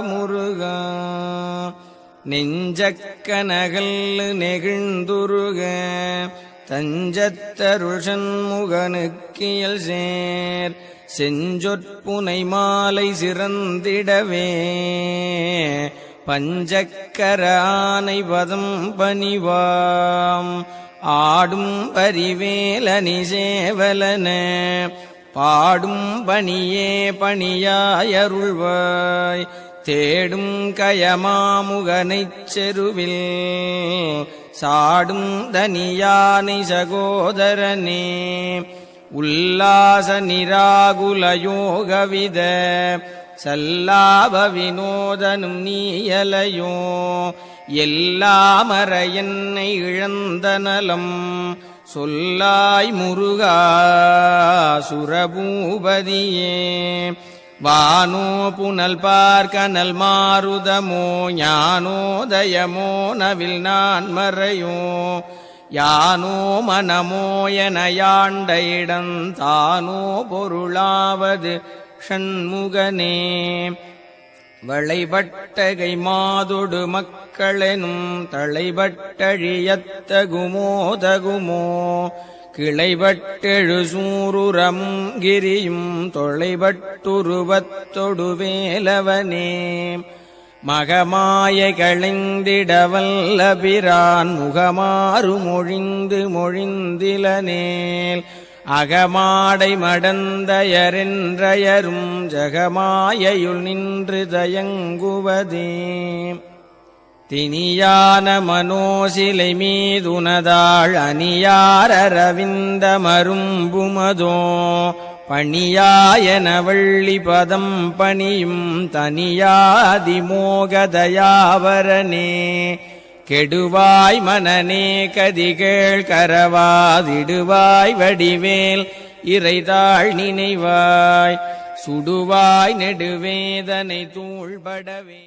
முருகா நெஞ்சக்கனகல் நெகிழ்ந்துருக தஞ்சத்தருள் சண்முகனுக்கியல் சேர் செஞ்சொற்புனை மாலை சிறந்திடவே பஞ்சக்கர ஆனை பதம் பணிவாம் ஆடும் பரிவேலனி சேவலன பாடும் பணியே பணியாயருள்வாய் தேடும் கயமாமுகனைச் செருவில் சாடும் தனியானை சகோதரனே உல்லாச நிராகுல யோகவித சல்லாப வினோதனும் நீயலையோ எல்லாமற என்னை இழந்த நலம் சொல்லாய் முருகா சுரபூபதியே வானோ புனல் பார்க்கனல் மாருதமோ ஞானோதயமோ நவில் நான் மறையோ யானோ மனமோ என யாண்ட இடந்தானோ பொருளாவது ஷண்முகனே வளைபட்டகை மாதொடு மக்களெனும் தளைபட்டழியத்தகுமோ தகுமோ கிளைபட்டெழு சூருரமும் கிரியும் தொளைபட்டுருவத்தொடு வேலவனே மகமாய களைந்திடவல்லபிரான் முகமாறு மொழிந்து மொழிந்திலனேல் அகமாடை மடந்தயரென்றயரும் ஜகமாயையுள் நின்று தயங்குவதே தினியான மனோசிலை மீதுனதாள் அணியாரவிந்த மரும்புமதோ பணியாயன வள்ளி பதம் பணியும் தனியாதிமோகதயாவரனே கெடுவாய் மனநே கதிகேள் கரவாதிடுவாய் வடிவேல் இறைதாள் நினைவாய் சுடுவாய் நெடுவேதனை தூள்படவே